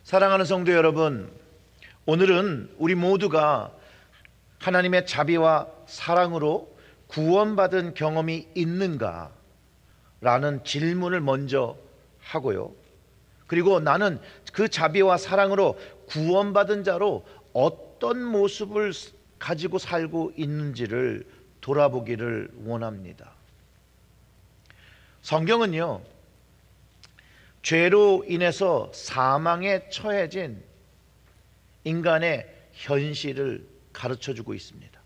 사랑하는 성도 여러분, 오늘은 우리 모두가 하나님의 자비와 사랑으로 구원받은 경험이 있는가? 라는 질문을 먼저 하고요. 그리고 나는 그 자비와 사랑으로 구원받은 자로 어떤 모습을 가지고 살고 있는지를 돌아보기를 원합니다. 성경은요, 죄로 인해서 사망에 처해진 인간의 현실을 가르쳐주고 있습니다.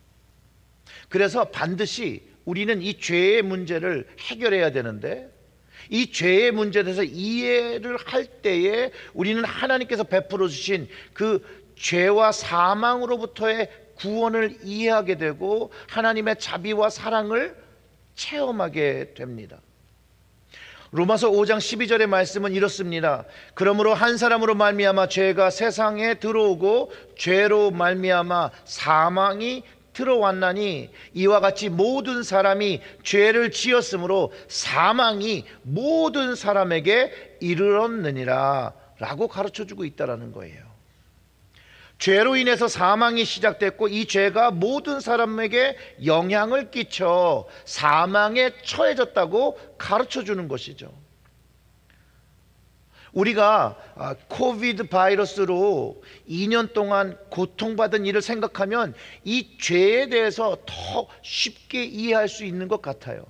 그래서 반드시 우리는 이 죄의 문제를 해결해야 되는데, 이 죄의 문제에 대해서 이해를 할 때에 우리는 하나님께서 베풀어 주신 그 죄와 사망으로부터의 구원을 이해하게 되고 하나님의 자비와 사랑을 체험하게 됩니다. 로마서 5장 12절의 말씀은 이렇습니다. 그러므로 한 사람으로 말미암아 죄가 세상에 들어오고 죄로 말미암아 사망이 들어왔나니 이와 같이 모든 사람이 죄를 지었으므로 사망이 모든 사람에게 이르렀느니라 라고 가르쳐주고 있다는 거예요. 죄로 인해서 사망이 시작됐고 이 죄가 모든 사람에게 영향을 끼쳐 사망에 처해졌다고 가르쳐주는 것이죠. 우리가 코비드 바이러스로 2년 동안 고통받은 일을 생각하면 이 죄에 대해서 더 쉽게 이해할 수 있는 것 같아요.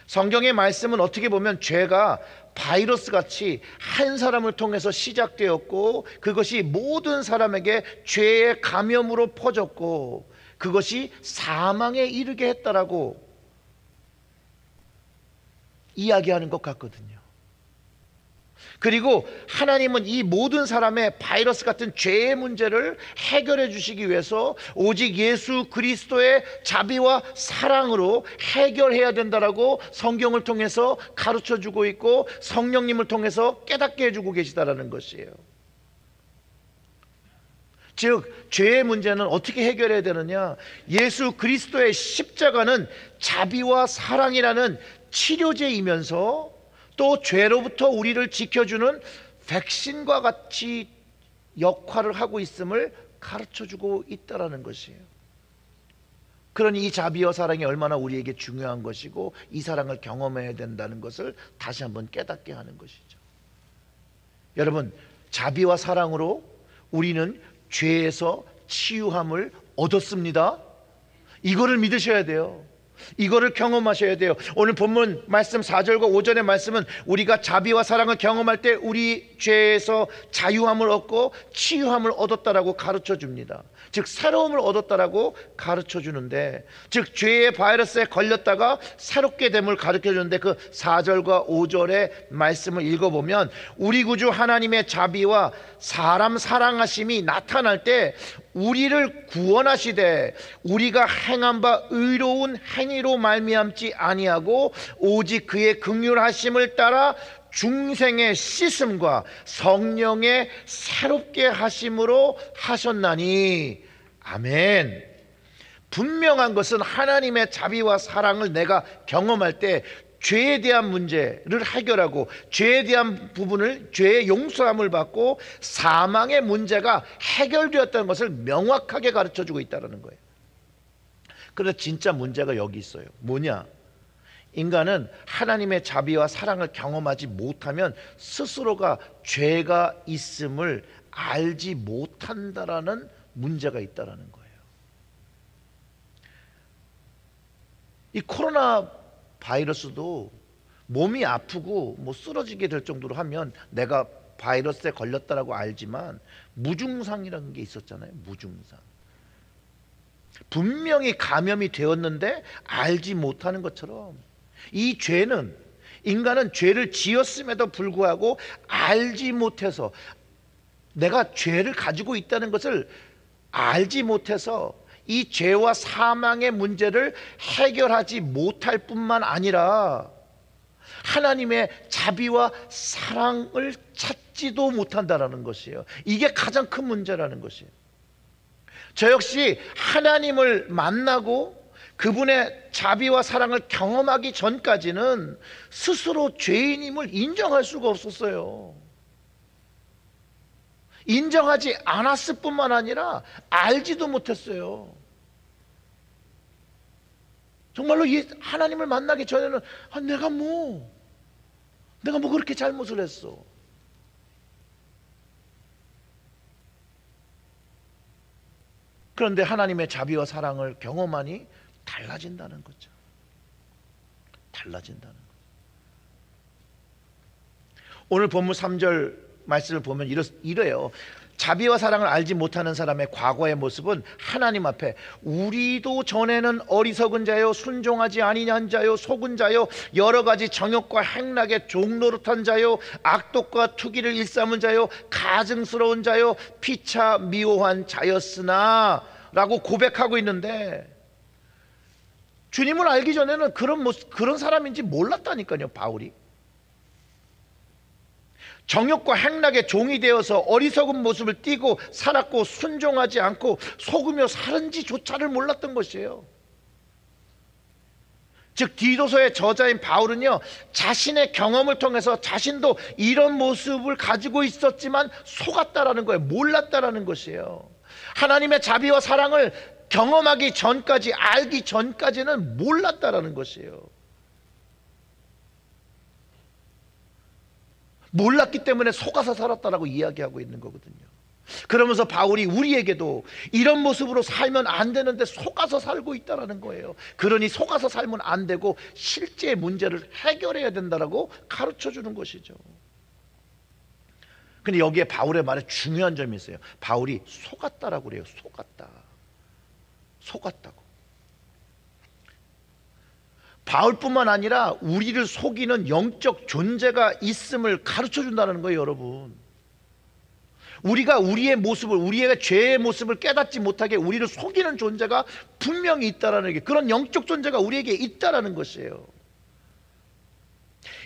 성경의 말씀은 어떻게 보면 죄가 바이러스 같이 한 사람을 통해서 시작되었고 그것이 모든 사람에게 죄의 감염으로 퍼졌고 그것이 사망에 이르게 했다라고 이야기하는 것 같거든요. 그리고 하나님은 이 모든 사람의 바이러스 같은 죄의 문제를 해결해 주시기 위해서 오직 예수 그리스도의 자비와 사랑으로 해결해야 된다라고 성경을 통해서 가르쳐 주고 있고 성령님을 통해서 깨닫게 해주고 계시다라는 것이에요. 즉 죄의 문제는 어떻게 해결해야 되느냐? 예수 그리스도의 십자가는 자비와 사랑이라는 치료제이면서 또 죄로부터 우리를 지켜주는 백신과 같이 역할을 하고 있음을 가르쳐주고 있다는 것이에요. 그러니 이 자비와 사랑이 얼마나 우리에게 중요한 것이고 이 사랑을 경험해야 된다는 것을 다시 한번 깨닫게 하는 것이죠. 여러분, 자비와 사랑으로 우리는 죄에서 치유함을 얻었습니다. 이거를 믿으셔야 돼요. 이거를 경험하셔야 돼요. 오늘 본문 말씀 4절과 5절의 말씀은 우리가 자비와 사랑을 경험할 때 우리 죄에서 자유함을 얻고 치유함을 얻었다라고 가르쳐 줍니다. 즉 새로움을 얻었다라고 가르쳐 주는데, 즉 죄의 바이러스에 걸렸다가 새롭게 됨을 가르쳐 주는데 그 4절과 5절의 말씀을 읽어보면 우리 구주 하나님의 자비와 사람 사랑하심이 나타날 때 우리를 구원하시되 우리가 행한 바 의로운 행위로 말미암지 아니하고 오직 그의 긍휼하심을 따라 중생의 씻음과 성령의 새롭게 하심으로 하셨나니. 아멘. 분명한 것은 하나님의 자비와 사랑을 내가 경험할 때 죄에 대한 문제를 해결하고 죄에 대한 부분을 죄의 용서함을 받고 사망의 문제가 해결되었다는 것을 명확하게 가르쳐주고 있다는 거예요. 그런데 진짜 문제가 여기 있어요. 뭐냐? 인간은 하나님의 자비와 사랑을 경험하지 못하면 스스로가 죄가 있음을 알지 못한다라는 문제가 있다는 거예요. 이 코로나 바이러스도 몸이 아프고 쓰러지게 될 정도로 하면 내가 바이러스에 걸렸다라고 알지만 무증상이라는 게 있었잖아요. 무증상. 분명히 감염이 되었는데 알지 못하는 것처럼 이 죄는, 인간은 죄를 지었음에도 불구하고 알지 못해서, 내가 죄를 가지고 있다는 것을 알지 못해서 이 죄와 사망의 문제를 해결하지 못할 뿐만 아니라 하나님의 자비와 사랑을 찾지도 못한다는 것이에요. 이게 가장 큰 문제라는 것이에요. 저 역시 하나님을 만나고 그분의 자비와 사랑을 경험하기 전까지는 스스로 죄인임을 인정할 수가 없었어요. 인정하지 않았을 뿐만 아니라 알지도 못했어요. 정말로 이 하나님을 만나기 전에는 내가 뭐 그렇게 잘못을 했어. 그런데 하나님의 자비와 사랑을 경험하니 달라진다는 거죠. 달라진다는 거죠. 오늘 본문 3절 말씀을 보면 이래요. 자비와 사랑을 알지 못하는 사람의 과거의 모습은 하나님 앞에 우리도 전에는 어리석은 자요, 순종하지 아니한 자요, 속은 자요, 여러 가지 정욕과 행락의 종노릇한 자요, 악독과 투기를 일삼은 자요, 가증스러운 자요, 피차 미워한 자였으나 라고 고백하고 있는데, 주님을 알기 전에는 그런 사람인지 몰랐다니까요. 바울이 정욕과 행락의 종이 되어서 어리석은 모습을 띠고 살았고, 순종하지 않고 속으며 사는지조차를 몰랐던 것이에요. 즉 디도서의 저자인 바울은요, 자신의 경험을 통해서 자신도 이런 모습을 가지고 있었지만 속았다라는 거예요. 몰랐다라는 것이에요. 하나님의 자비와 사랑을 경험하기 전까지, 알기 전까지는 몰랐다라는 것이에요. 몰랐기 때문에 속아서 살았다라고 이야기하고 있는 거거든요. 그러면서 바울이 우리에게도 이런 모습으로 살면 안 되는데 속아서 살고 있다는 거예요. 그러니 속아서 살면 안 되고 실제 문제를 해결해야 된다라고 가르쳐 주는 것이죠. 근데 여기에 바울의 말에 중요한 점이 있어요. 바울이 속았다라고 그래요. 속았다고. 바울뿐만 아니라 우리를 속이는 영적 존재가 있음을 가르쳐 준다는 거예요, 여러분. 우리가 우리의 모습을, 우리의 죄의 모습을 깨닫지 못하게 우리를 속이는 존재가 분명히 있다라는 게, 그런 영적 존재가 우리에게 있다라는 것이에요.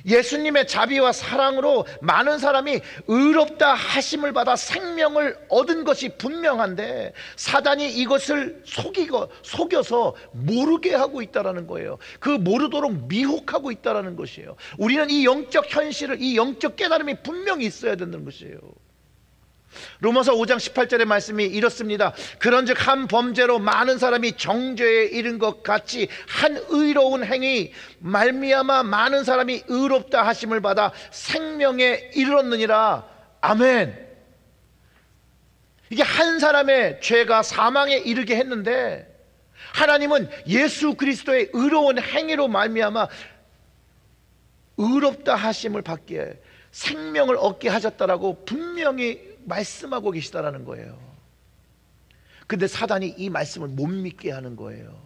예수님의 자비와 사랑으로 많은 사람이 의롭다 하심을 받아 생명을 얻은 것이 분명한데, 사단이 이것을 속여서 모르게 하고 있다는 거예요. 그 모르도록 미혹하고 있다는 것이에요. 우리는 이 영적 현실을, 이 영적 깨달음이 분명히 있어야 된다는 것이에요. 로마서 5장 18절의 말씀이 이렇습니다. 그런즉 한 범죄로 많은 사람이 정죄에 이른 것 같이 한 의로운 행위 말미암아 많은 사람이 의롭다 하심을 받아 생명에 이르렀느니라. 아멘. 이게 한 사람의 죄가 사망에 이르게 했는데, 하나님은 예수 그리스도의 의로운 행위로 말미암아 의롭다 하심을 받기에 생명을 얻게 하셨다라고 분명히 말씀하고 계시다라는 거예요. 근데 사단이 이 말씀을 못 믿게 하는 거예요.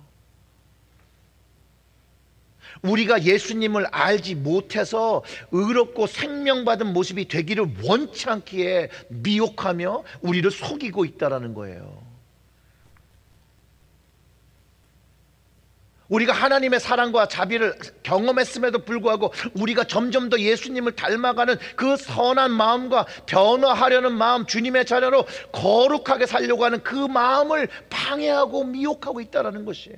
우리가 예수님을 알지 못해서 의롭고 생명받은 모습이 되기를 원치 않기에 미혹하며 우리를 속이고 있다라는 거예요. 우리가 하나님의 사랑과 자비를 경험했음에도 불구하고 우리가 점점 더 예수님을 닮아가는 그 선한 마음과 변화하려는 마음, 주님의 자녀로 거룩하게 살려고 하는 그 마음을 방해하고 미혹하고 있다는 것이에요.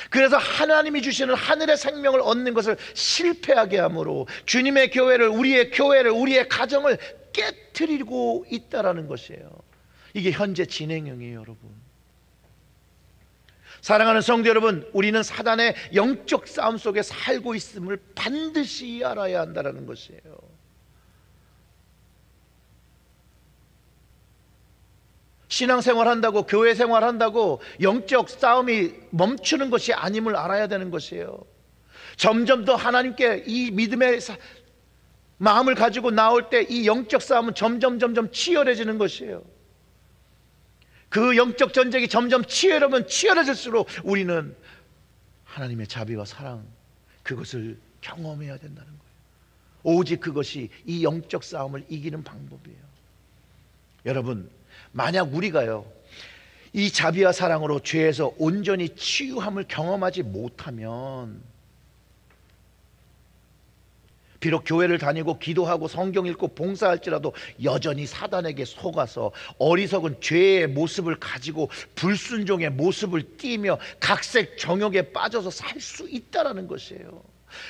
그래서 하나님이 주시는 하늘의 생명을 얻는 것을 실패하게 함으로 주님의 교회를, 우리의 가정을 깨트리고 있다는 것이에요. 이게 현재 진행형이에요, 여러분. 사랑하는 성도 여러분, 우리는 사단의 영적 싸움 속에 살고 있음을 반드시 알아야 한다는 것이에요. 신앙생활 한다고, 교회 생활 한다고 영적 싸움이 멈추는 것이 아님을 알아야 되는 것이에요. 점점 더 하나님께 이 믿음의 마음을 가지고 나올 때 이 영적 싸움은 점점 치열해지는 것이에요. 그 영적 전쟁이 점점 치열해질수록 우리는 하나님의 자비와 사랑, 그것을 경험해야 된다는 거예요. 오직 그것이 이 영적 싸움을 이기는 방법이에요. 여러분, 만약 우리가요, 이 자비와 사랑으로 죄에서 온전히 치유함을 경험하지 못하면, 비록 교회를 다니고 기도하고 성경 읽고 봉사할지라도 여전히 사단에게 속아서 어리석은 죄의 모습을 가지고 불순종의 모습을 띠며 각색 정욕에 빠져서 살 수 있다라는 것이에요.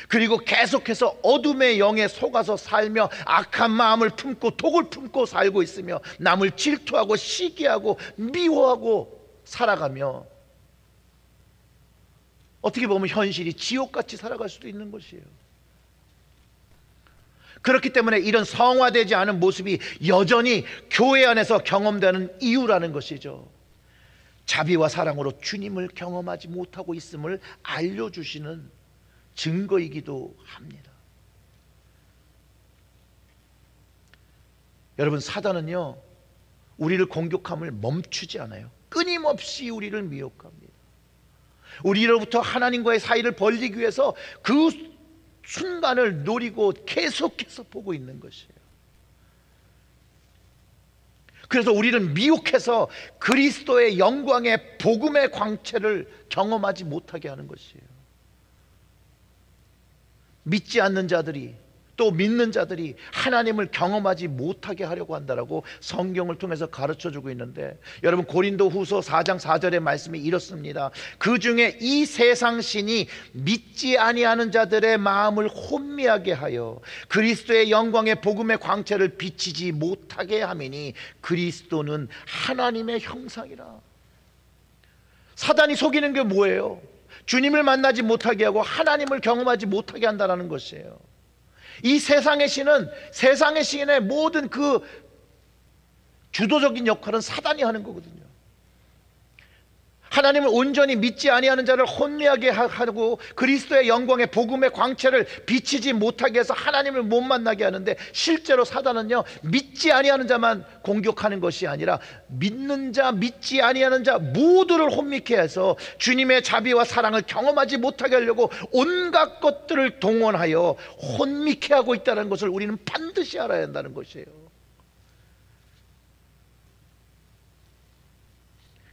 그리고 계속해서 어둠의 영에 속아서 살며 악한 마음을 품고 독을 품고 살고 있으며 남을 질투하고 시기하고 미워하고 살아가며 어떻게 보면 현실이 지옥같이 살아갈 수도 있는 것이에요. 그렇기 때문에 이런 성화되지 않은 모습이 여전히 교회 안에서 경험되는 이유라는 것이죠. 자비와 사랑으로 주님을 경험하지 못하고 있음을 알려주시는 증거이기도 합니다. 여러분, 사단은요, 우리를 공격함을 멈추지 않아요. 끊임없이 우리를 미혹합니다. 우리로부터 하나님과의 사이를 벌리기 위해서 그 순간을 노리고 계속해서 보고 있는 것이에요. 그래서 우리를 미혹해서 그리스도의 영광의 복음의 광채를 경험하지 못하게 하는 것이에요. 믿지 않는 자들이, 또 믿는 자들이 하나님을 경험하지 못하게 하려고 한다라고 성경을 통해서 가르쳐주고 있는데, 여러분, 고린도후서 4장 4절의 말씀이 이렇습니다. 그 중에 이 세상 신이 믿지 아니하는 자들의 마음을 혼미하게 하여 그리스도의 영광의 복음의 광채를 비치지 못하게 함이니 그리스도는 하나님의 형상이라. 사단이 속이는 게 뭐예요? 주님을 만나지 못하게 하고 하나님을 경험하지 못하게 한다는 것이에요. 이 세상의 신은, 세상의 신의 모든 그 주도적인 역할은 사단이 하는 거거든요. 하나님을 온전히 믿지 아니하는 자를 혼미하게 하고 그리스도의 영광의 복음의 광채를 비치지 못하게 해서 하나님을 못 만나게 하는데, 실제로 사단은요, 믿지 아니하는 자만 공격하는 것이 아니라 믿는 자, 믿지 아니하는 자 모두를 혼미케 해서 주님의 자비와 사랑을 경험하지 못하게 하려고 온갖 것들을 동원하여 혼미케 하고 있다는 것을 우리는 반드시 알아야 한다는 것이에요.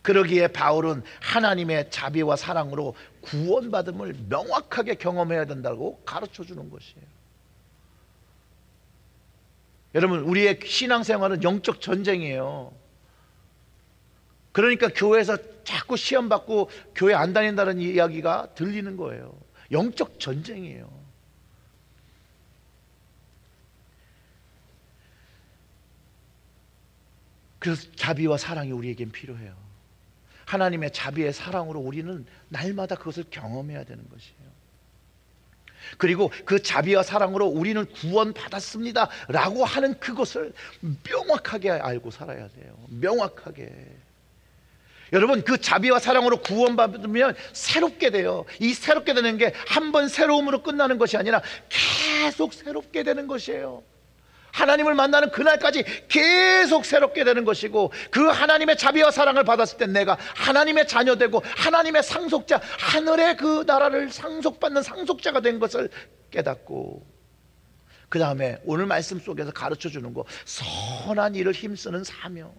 그러기에 바울은 하나님의 자비와 사랑으로 구원받음을 명확하게 경험해야 된다고 가르쳐주는 것이에요. 여러분, 우리의 신앙생활은 영적 전쟁이에요. 그러니까 교회에서 자꾸 시험받고 교회 안 다닌다는 이야기가 들리는 거예요. 영적 전쟁이에요. 그래서 자비와 사랑이 우리에겐 필요해요. 하나님의 자비의 사랑으로 우리는 날마다 그것을 경험해야 되는 것이에요. 그리고 그 자비와 사랑으로 우리는 구원받았습니다 라고 하는 그것을 명확하게 알고 살아야 돼요. 명확하게. 여러분, 그 자비와 사랑으로 구원받으면 새롭게 돼요. 이 새롭게 되는 게 한 번 새로움으로 끝나는 것이 아니라 계속 새롭게 되는 것이에요. 하나님을 만나는 그날까지 계속 새롭게 되는 것이고, 그 하나님의 자비와 사랑을 받았을 때 내가 하나님의 자녀 되고 하나님의 상속자, 하늘의 그 나라를 상속받는 상속자가 된 것을 깨닫고, 그 다음에 오늘 말씀 속에서 가르쳐주는 거, 선한 일을 힘쓰는 사명을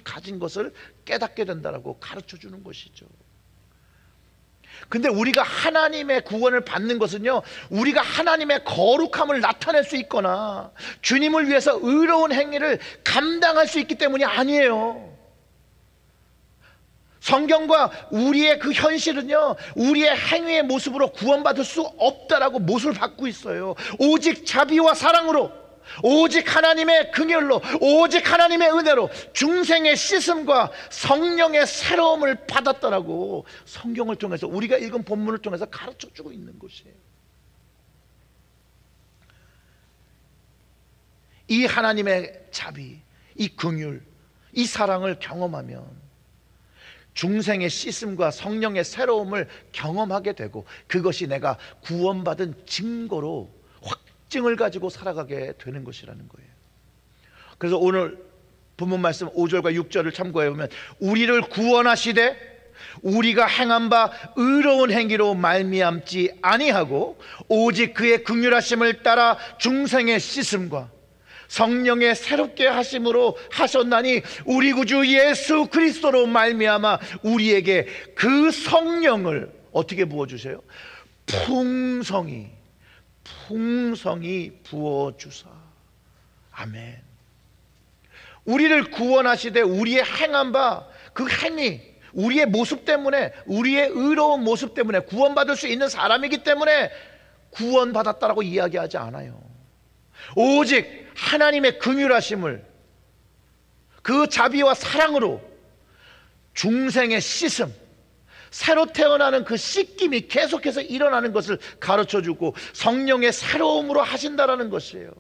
가진 것을 깨닫게 된다고 가르쳐주는 것이죠. 근데 우리가 하나님의 구원을 받는 것은요, 우리가 하나님의 거룩함을 나타낼 수 있거나 주님을 위해서 의로운 행위를 감당할 수 있기 때문이 아니에요. 성경과 우리의 그 현실은요, 우리의 행위의 모습으로 구원받을 수 없다라고 못을 받고 있어요. 오직 자비와 사랑으로, 오직 하나님의 긍휼로, 오직 하나님의 은혜로 중생의 씻음과 성령의 새로움을 받았다라고 성경을 통해서, 우리가 읽은 본문을 통해서 가르쳐주고 있는 것이에요. 이 하나님의 자비, 이 긍휼, 이 사랑을 경험하면 중생의 씻음과 성령의 새로움을 경험하게 되고, 그것이 내가 구원받은 증거로 확증을 가지고 살아가게 되는 것이라는 거예요. 그래서 오늘 본문 말씀 5절과 6절을 참고해 보면, 우리를 구원하시되 우리가 행한 바 의로운 행위로 말미암지 아니하고 오직 그의 긍휼하심을 따라 중생의 씻음과 성령의 새롭게 하심으로 하셨나니 우리 구주 예수 그리스도로 말미암아 우리에게 그 성령을 어떻게 부어주세요? 풍성히 부어주사. 아멘. 우리를 구원하시되 우리의 행한 바 그 행위, 우리의 모습 때문에, 우리의 의로운 모습 때문에 구원받을 수 있는 사람이기 때문에 구원받았다라고 이야기하지 않아요. 오직 하나님의 긍휼하심을, 그 자비와 사랑으로 중생의 씻음, 새로 태어나는 그 씻김이 계속해서 일어나는 것을 가르쳐주고 성령의 새로움으로 하신다라는 것이에요.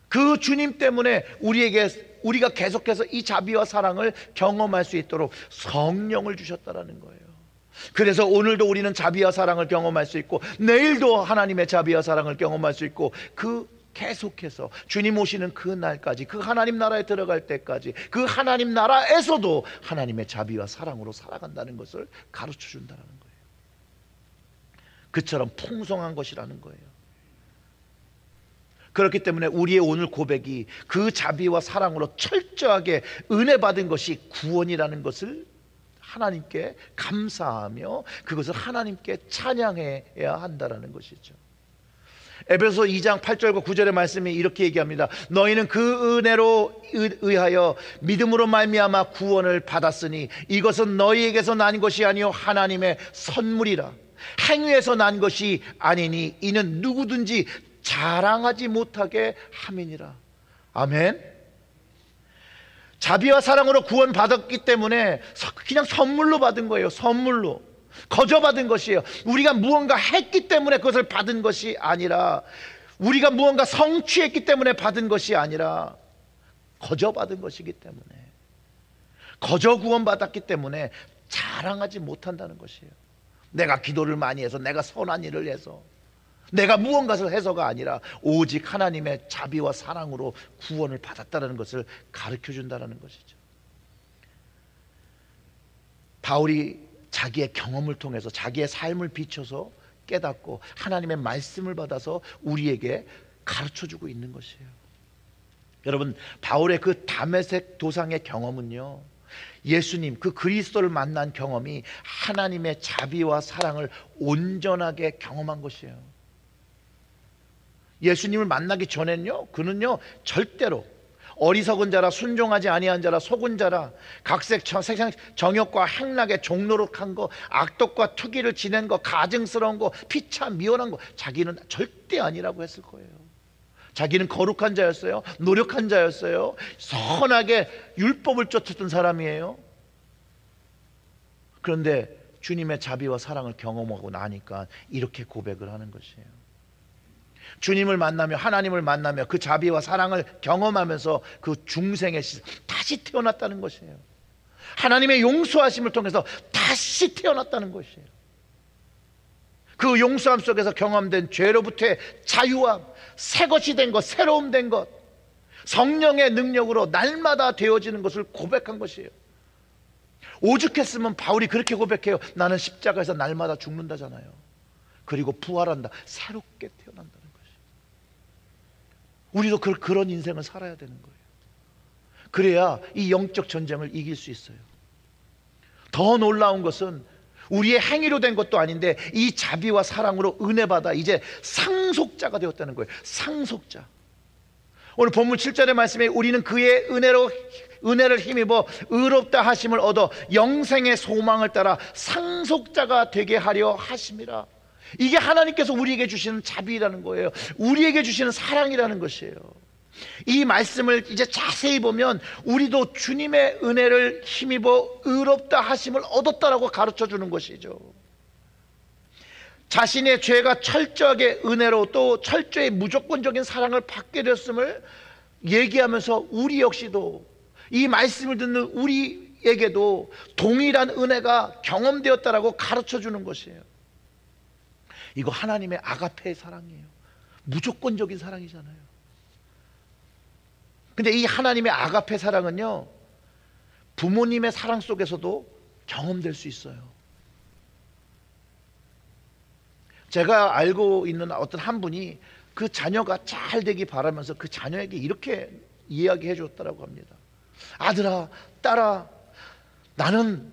그 주님 때문에 우리가 계속해서 이 자비와 사랑을 경험할 수 있도록 성령을 주셨다라는 거예요. 그래서 오늘도 우리는 자비와 사랑을 경험할 수 있고, 내일도 하나님의 자비와 사랑을 경험할 수 있고, 그 계속해서 주님 오시는 그 날까지, 그 하나님 나라에 들어갈 때까지, 그 하나님 나라에서도 하나님의 자비와 사랑으로 살아간다는 것을 가르쳐 준다는 거예요. 그처럼 풍성한 것이라는 거예요. 그렇기 때문에 우리의 오늘 고백이 그 자비와 사랑으로 철저하게 은혜 받은 것이 구원이라는 것을 하나님께 감사하며 그것을 하나님께 찬양해야 한다는 것이죠. 에베소 2장 8절과 9절의 말씀이 이렇게 얘기합니다. 너희는 그 은혜로 의하여 믿음으로 말미암아 구원을 받았으니 이것은 너희에게서 난 것이 아니요 하나님의 선물이라. 행위에서 난 것이 아니니 이는 누구든지 자랑하지 못하게 함이니라. 아멘. 자비와 사랑으로 구원받았기 때문에 그냥 선물로 받은 거예요. 선물로 거저 받은 것이에요. 우리가 무언가 했기 때문에 그것을 받은 것이 아니라, 우리가 무언가 성취했기 때문에 받은 것이 아니라 거저 받은 것이기 때문에, 거저 구원받았기 때문에 자랑하지 못한다는 것이에요. 내가 기도를 많이 해서, 내가 선한 일을 해서, 내가 무언가를 해서가 아니라 오직 하나님의 자비와 사랑으로 구원을 받았다는 것을 가르쳐 준다는 것이죠. 바울이 자기의 경험을 통해서, 자기의 삶을 비춰서 깨닫고 하나님의 말씀을 받아서 우리에게 가르쳐 주고 있는 것이에요. 여러분, 바울의 그 다메섹 도상의 경험은요, 예수님, 그 그리스도를 만난 경험이 하나님의 자비와 사랑을 온전하게 경험한 것이에요. 예수님을 만나기 전에는요, 그는요 절대로 어리석은 자라, 순종하지 아니한 자라, 속은 자라, 각색 세상 정욕과 행락에 종노릇한 거, 악독과 투기를 지낸 거, 가증스러운 거, 피차 미워한 거, 자기는 절대 아니라고 했을 거예요. 자기는 거룩한 자였어요. 노력한 자였어요. 선하게 율법을 쫓았던 사람이에요. 그런데 주님의 자비와 사랑을 경험하고 나니까 이렇게 고백을 하는 것이에요. 주님을 만나며, 하나님을 만나며 그 자비와 사랑을 경험하면서 그 중생의 다시 태어났다는 것이에요. 하나님의 용서하심을 통해서 다시 태어났다는 것이에요. 그 용서함 속에서 경험된 죄로부터의 자유함, 새 것이 된 것, 새로움 된 것, 성령의 능력으로 날마다 되어지는 것을 고백한 것이에요. 오죽했으면 바울이 그렇게 고백해요. 나는 십자가에서 날마다 죽는다잖아요. 그리고 부활한다, 새롭게 태어난다는 것이에요. 우리도 그런 인생을 살아야 되는 거예요. 그래야 이 영적 전쟁을 이길 수 있어요. 더 놀라운 것은 우리의 행위로 된 것도 아닌데 이 자비와 사랑으로 은혜 받아 이제 상속자가 되었다는 거예요. 상속자. 오늘 본문 7절의 말씀에 우리는 그의 은혜를 힘입어 의롭다 하심을 얻어 영생의 소망을 따라 상속자가 되게 하려 하심이라. 이게 하나님께서 우리에게 주시는 자비라는 거예요. 우리에게 주시는 사랑이라는 것이에요. 이 말씀을 이제 자세히 보면 우리도 주님의 은혜를 힘입어 의롭다 하심을 얻었다라고 가르쳐 주는 것이죠. 자신의 죄가 철저하게 은혜로, 또 철저히 무조건적인 사랑을 받게 됐음을 얘기하면서 우리 역시도, 이 말씀을 듣는 우리에게도 동일한 은혜가 경험되었다라고 가르쳐 주는 것이에요. 이거 하나님의 아가페의 사랑이에요. 무조건적인 사랑이잖아요. 근데 이 하나님의 아가페 사랑은요, 부모님의 사랑 속에서도 경험될 수 있어요. 제가 알고 있는 어떤 한 분이 그 자녀가 잘 되기 바라면서 그 자녀에게 이렇게 이야기해 줬다고 합니다. 아들아, 딸아, 나는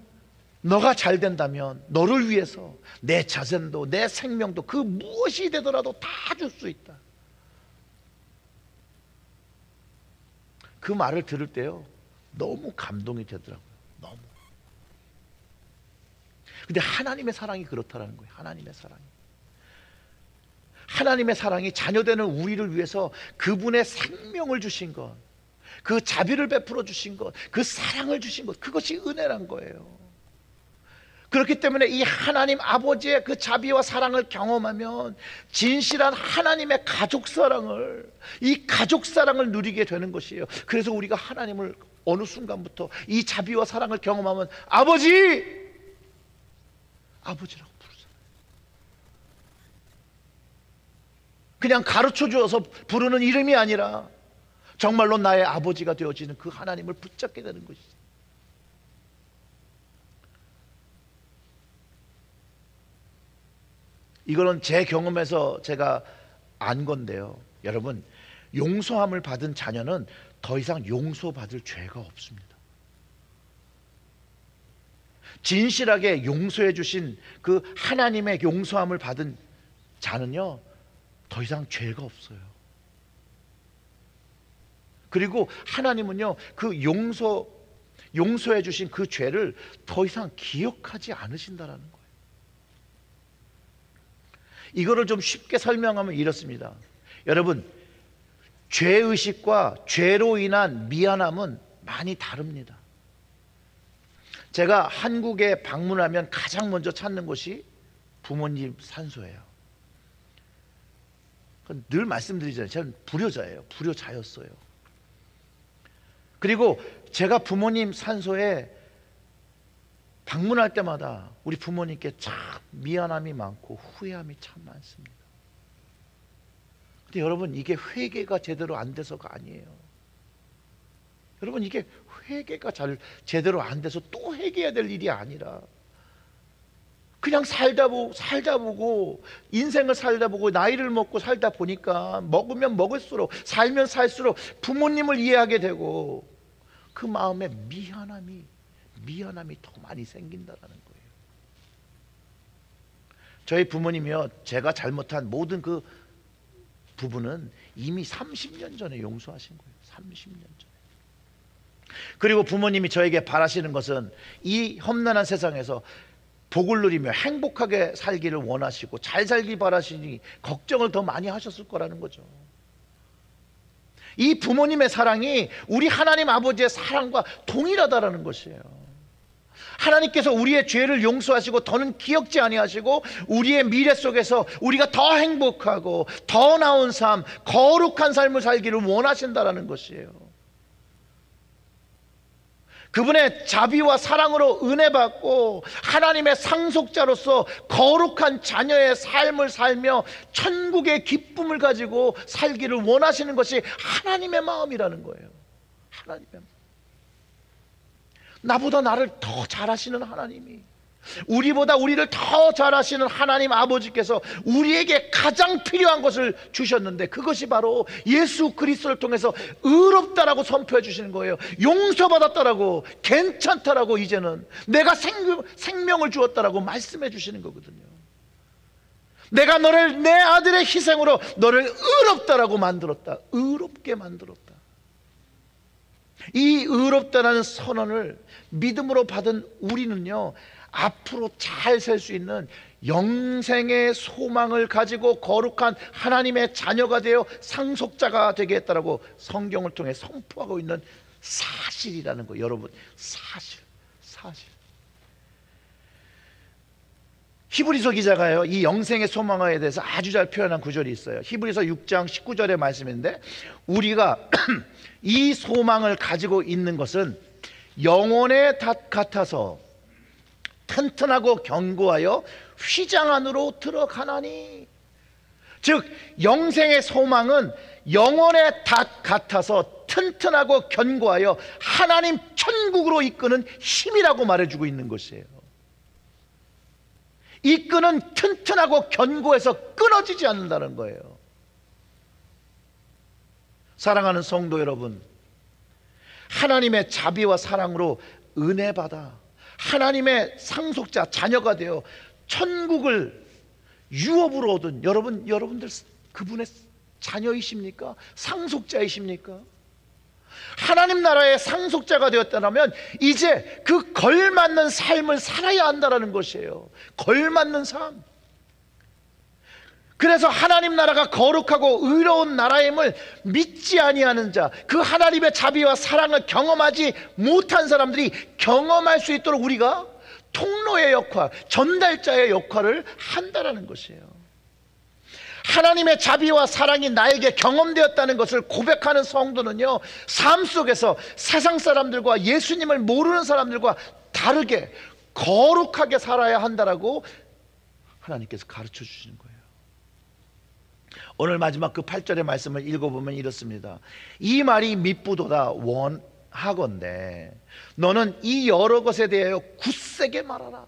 너가 잘 된다면 너를 위해서 내 자손도 내 생명도 그 무엇이 되더라도 다 줄 수 있다. 그 말을 들을 때요, 너무 감동이 되더라고요. 너무. 근데 하나님의 사랑이 그렇다라는 거예요. 하나님의 사랑이. 하나님의 사랑이 자녀되는 우리를 위해서 그분의 생명을 주신 것, 그 자비를 베풀어 주신 것, 그 사랑을 주신 것, 그것이 은혜란 거예요. 그렇기 때문에 이 하나님 아버지의 그 자비와 사랑을 경험하면 진실한 하나님의 가족 사랑을, 이 가족 사랑을 누리게 되는 것이에요. 그래서 우리가 하나님을 어느 순간부터 이 자비와 사랑을 경험하면 아버지라고 부르잖아요. 그냥 가르쳐 주어서 부르는 이름이 아니라 정말로 나의 아버지가 되어지는 그 하나님을 붙잡게 되는 것이죠. 이거는 제 경험에서 제가 안 건데요. 여러분, 용서함을 받은 자녀는 더 이상 용서받을 죄가 없습니다. 진실하게 용서해 주신 그 하나님의 용서함을 받은 자는요, 더 이상 죄가 없어요. 그리고 하나님은요, 그 용서해 주신 그 죄를 더 이상 기억하지 않으신다라는 거예요. 이거를 좀 쉽게 설명하면 이렇습니다. 여러분, 죄의식과 죄로 인한 미안함은 많이 다릅니다. 제가 한국에 방문하면 가장 먼저 찾는 곳이 부모님 산소예요. 늘 말씀드리잖아요. 저는 불효자예요. 불효자였어요. 그리고 제가 부모님 산소에 방문할 때마다 우리 부모님께 참 미안함이 많고 후회함이 참 많습니다. 근데 여러분, 이게 회개가 제대로 안 돼서가 아니에요. 여러분, 이게 회개가 제대로 안 돼서 또 회개해야 될 일이 아니라 그냥 살다 보고 인생을 살다 보고 나이를 먹고 살다 보니까 먹으면 먹을수록 살면 살수록 부모님을 이해하게 되고 그 마음에 미안함이 더 많이 생긴다라는 거예요. 저희 부모님이요, 제가 잘못한 모든 그 부분은 이미 30년 전에 용서하신 거예요. 30년 전에. 그리고 부모님이 저에게 바라시는 것은 이 험난한 세상에서 복을 누리며 행복하게 살기를 원하시고 잘 살기 바라시니 걱정을 더 많이 하셨을 거라는 거죠. 이 부모님의 사랑이 우리 하나님 아버지의 사랑과 동일하다라는 것이에요. 하나님께서 우리의 죄를 용서하시고 더는 기억지 아니하시고 우리의 미래 속에서 우리가 더 행복하고 더 나은 삶, 거룩한 삶을 살기를 원하신다라는 것이에요. 그분의 자비와 사랑으로 은혜 받고 하나님의 상속자로서 거룩한 자녀의 삶을 살며 천국의 기쁨을 가지고 살기를 원하시는 것이 하나님의 마음이라는 거예요. 하나님의 마음. 나보다 나를 더 잘하시는 하나님이, 우리보다 우리를 더 잘하시는 하나님 아버지께서 우리에게 가장 필요한 것을 주셨는데 그것이 바로 예수 그리스도를 통해서 의롭다라고 선포해 주시는 거예요. 용서받았다라고, 괜찮다라고, 이제는 내가 생명을 주었다라고 말씀해 주시는 거거든요. 내가 너를 내 아들의 희생으로 너를 의롭다라고 만들었다. 의롭게 만들었다. 이 의롭다라는 선언을 믿음으로 받은 우리는요, 앞으로 잘 살 수 있는 영생의 소망을 가지고 거룩한 하나님의 자녀가 되어 상속자가 되겠다라고 성경을 통해 선포하고 있는 사실이라는 거예요. 여러분, 사실. 히브리서 기자가요, 이 영생의 소망에 대해서 아주 잘 표현한 구절이 있어요. 히브리서 6장 19절의 말씀인데, 우리가 이 소망을 가지고 있는 것은 영혼의 닷 같아서 튼튼하고 견고하여 휘장 안으로 들어가나니. 즉 영생의 소망은 영혼의 닷 같아서 튼튼하고 견고하여 하나님 천국으로 이끄는 힘이라고 말해주고 있는 것이에요. 이 끈은 튼튼하고 견고해서 끊어지지 않는다는 거예요. 사랑하는 성도 여러분, 하나님의 자비와 사랑으로 은혜 받아 하나님의 상속자, 자녀가 되어 천국을 유업으로 얻은 여러분들 그분의 자녀이십니까? 상속자이십니까? 하나님 나라의 상속자가 되었다면 이제 그 걸맞는 삶을 살아야 한다는 것이에요. 걸맞는 삶. 그래서 하나님 나라가 거룩하고 의로운 나라임을 믿지 아니하는 자, 그 하나님의 자비와 사랑을 경험하지 못한 사람들이 경험할 수 있도록 우리가 통로의 역할, 전달자의 역할을 한다라는 것이에요. 하나님의 자비와 사랑이 나에게 경험되었다는 것을 고백하는 성도는요, 삶 속에서 세상 사람들과 예수님을 모르는 사람들과 다르게 거룩하게 살아야 한다라고 하나님께서 가르쳐 주시는 거예요. 오늘 마지막 그 8절의 말씀을 읽어보면 이렇습니다. 이 말이 밉부도다 원하건대 너는 이 여러 것에 대하여 굳세게 말하라.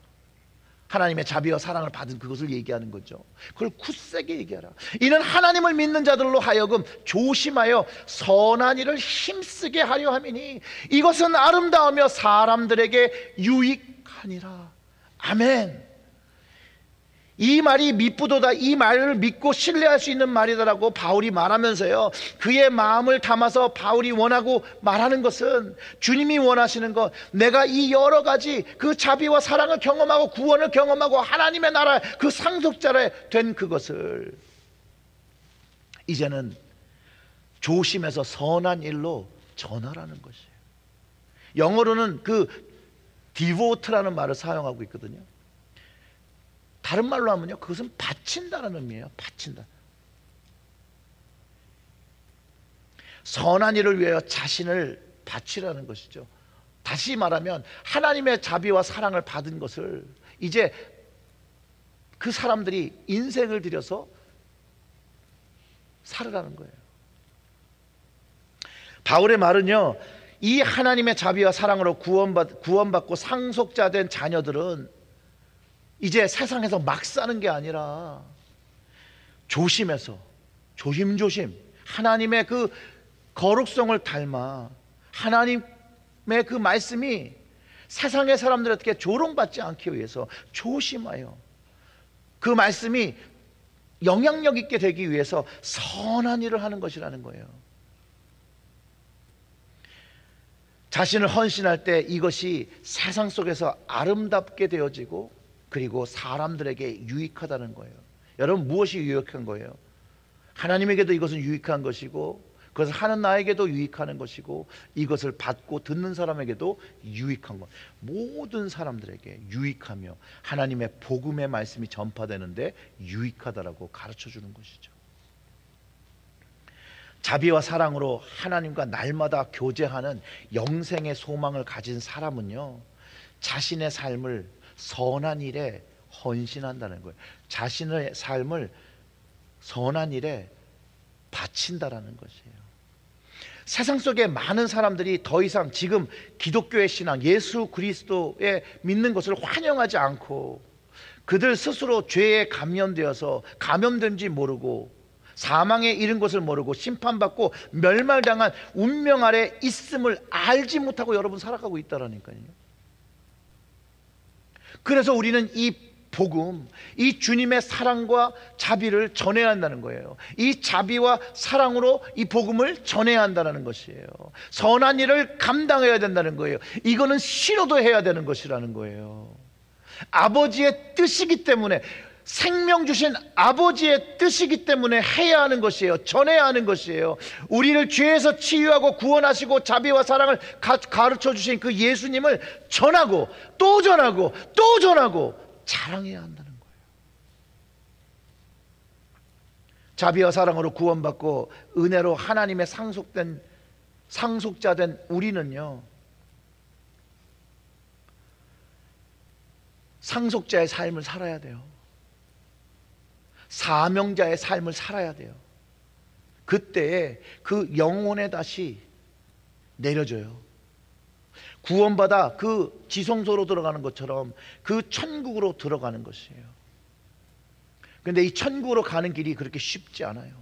하나님의 자비와 사랑을 받은 그것을 얘기하는 거죠. 그걸 굳세게 얘기하라. 이는 하나님을 믿는 자들로 하여금 조심하여 선한 일을 힘쓰게 하려 함이니 이것은 아름다우며 사람들에게 유익하니라. 아멘. 이 말이 밉부도다, 이 말을 믿고 신뢰할 수 있는 말이다라고 바울이 말하면서요, 그의 마음을 담아서 바울이 원하고 말하는 것은 주님이 원하시는 것, 내가 이 여러 가지 그 자비와 사랑을 경험하고 구원을 경험하고 하나님의 나라 그 상속자라 된 그것을 이제는 조심해서 선한 일로 전하라는 것이에요. 영어로는 그 devote라는 말을 사용하고 있거든요. 다른 말로 하면요, 그것은 바친다는 의미예요. 바친다. 선한 일을 위하여 자신을 바치라는 것이죠. 다시 말하면 하나님의 자비와 사랑을 받은 것을 이제 그 사람들이 인생을 들여서 살으라는 거예요. 바울의 말은요, 이 하나님의 자비와 사랑으로 구원받고 상속자 된 자녀들은 이제 세상에서 막 사는 게 아니라 조심해서 조심조심 하나님의 그 거룩성을 닮아 하나님의 그 말씀이 세상의 사람들에게 조롱받지 않기 위해서 조심하여 그 말씀이 영향력 있게 되기 위해서 선한 일을 하는 것이라는 거예요. 자신을 헌신할 때 이것이 세상 속에서 아름답게 되어지고 그리고 사람들에게 유익하다는 거예요. 여러분, 무엇이 유익한 거예요? 하나님에게도 이것은 유익한 것이고 그것을 하는 나에게도 유익하는 것이고 이것을 받고 듣는 사람에게도 유익한 것. 모든 사람들에게 유익하며 하나님의 복음의 말씀이 전파되는데 유익하다라고 가르쳐 주는 것이죠. 자비와 사랑으로 하나님과 날마다 교제하는 영생의 소망을 가진 사람은요, 자신의 삶을 선한 일에 헌신한다는 거예요. 자신의 삶을 선한 일에 바친다라는 것이에요. 세상 속에 많은 사람들이 더 이상 지금 기독교의 신앙, 예수 그리스도에 믿는 것을 환영하지 않고 그들 스스로 죄에 감염된지 모르고 사망에 이른 것을 모르고 심판받고 멸망당한 운명 아래 있음을 알지 못하고 여러분 살아가고 있다라니까요. 그래서 우리는 이 복음, 이 주님의 사랑과 자비를 전해야 한다는 거예요. 이 자비와 사랑으로 이 복음을 전해야 한다는 것이에요. 선한 일을 감당해야 된다는 거예요. 이거는 싫어도 해야 되는 것이라는 거예요. 아버지의 뜻이기 때문에, 생명 주신 아버지의 뜻이기 때문에 해야 하는 것이에요. 전해야 하는 것이에요. 우리를 죄에서 치유하고 구원하시고 자비와 사랑을 가르쳐 주신 그 예수님을 전하고 또 전하고 또 전하고 자랑해야 한다는 거예요. 자비와 사랑으로 구원받고 은혜로 하나님의 상속자 된 우리는요, 상속자의 삶을 살아야 돼요. 사명자의 삶을 살아야 돼요. 그때에 그 영혼에 다시 내려져요. 구원받아 그 지성소로 들어가는 것처럼 그 천국으로 들어가는 것이에요. 그런데 이 천국으로 가는 길이 그렇게 쉽지 않아요.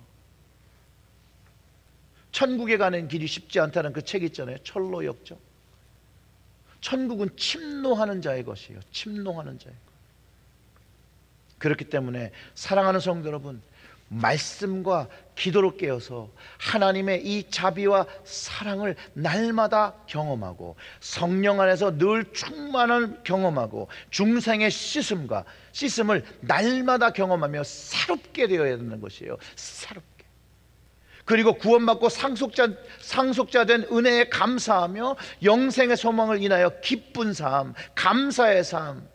천국에 가는 길이 쉽지 않다는 그 책 있잖아요. 철로역정. 천국은 침노하는 자의 것이에요. 침노하는 자의 것. 그렇기 때문에 사랑하는 성도 여러분, 말씀과 기도로 깨어서 하나님의 이 자비와 사랑을 날마다 경험하고 성령 안에서 늘 충만을 경험하고 중생의 씻음을 날마다 경험하며 새롭게 되어야 되는 것이에요. 새롭게. 그리고 구원받고 상속자 된 은혜에 감사하며 영생의 소망을 인하여 기쁜 삶, 감사의 삶,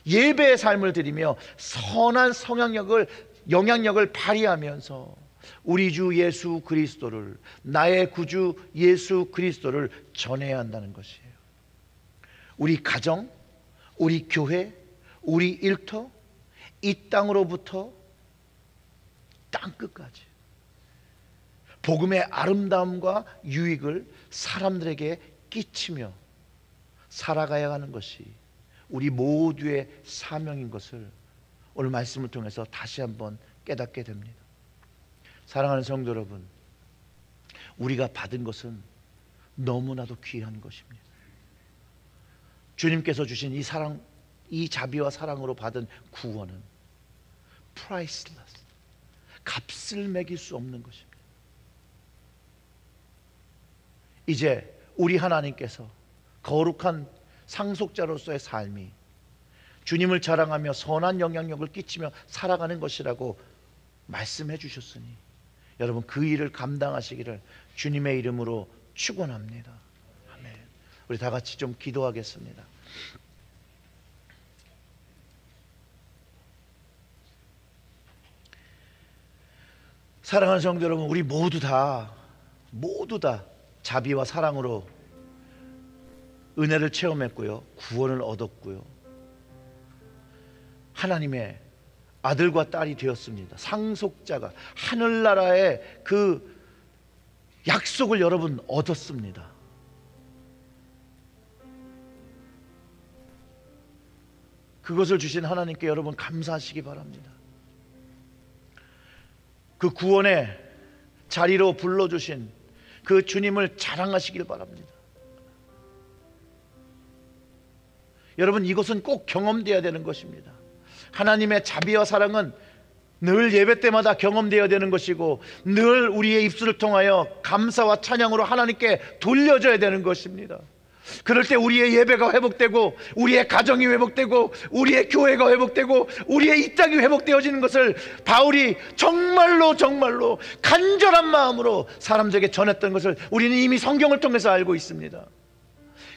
예배의 삶을 드리며 선한 영향력을 발휘하면서 우리 주 예수 그리스도를, 나의 구주 예수 그리스도를 전해야 한다는 것이에요. 우리 가정, 우리 교회, 우리 일터, 이 땅으로부터 땅 끝까지 복음의 아름다움과 유익을 사람들에게 끼치며 살아가야 하는 것이 우리 모두의 사명인 것을 오늘 말씀을 통해서 다시 한번 깨닫게 됩니다. 사랑하는 성도 여러분, 우리가 받은 것은 너무나도 귀한 것입니다. 주님께서 주신 이 사랑, 이 자비와 사랑으로 받은 구원은 priceless, 값을 매길 수 없는 것입니다. 이제 우리 하나님께서 거룩한 상속자로서의 삶이 주님을 자랑하며 선한 영향력을 끼치며 살아가는 것이라고 말씀해 주셨으니 여러분 그 일을 감당하시기를 주님의 이름으로 축원합니다. 아멘. 우리 다 같이 좀 기도하겠습니다. 사랑하는 성도 여러분, 우리 모두 다 자비와 사랑으로 은혜를 체험했고요, 구원을 얻었고요, 하나님의 아들과 딸이 되었습니다. 상속자가, 하늘나라의 그 약속을 여러분 얻었습니다. 그것을 주신 하나님께 여러분 감사하시기 바랍니다. 그 구원의 자리로 불러주신 그 주님을 자랑하시길 바랍니다. 여러분, 이것은 꼭 경험되어야 되는 것입니다. 하나님의 자비와 사랑은 늘 예배 때마다 경험되어야 되는 것이고 늘 우리의 입술을 통하여 감사와 찬양으로 하나님께 돌려줘야 되는 것입니다. 그럴 때 우리의 예배가 회복되고 우리의 가정이 회복되고 우리의 교회가 회복되고 우리의 이 땅이 회복되어지는 것을 바울이 정말로 간절한 마음으로 사람들에게 전했던 것을 우리는 이미 성경을 통해서 알고 있습니다.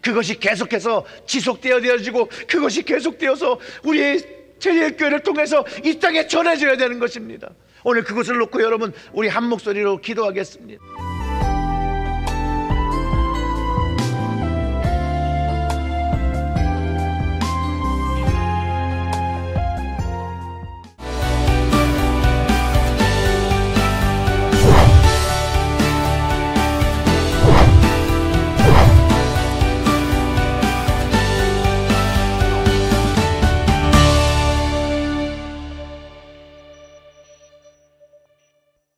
그것이 계속해서 지속되어지고 그것이 계속되어서 우리의 제일교회를 통해서 이 땅에 전해져야 되는 것입니다. 오늘 그것을 놓고 여러분 우리 한 목소리로 기도하겠습니다.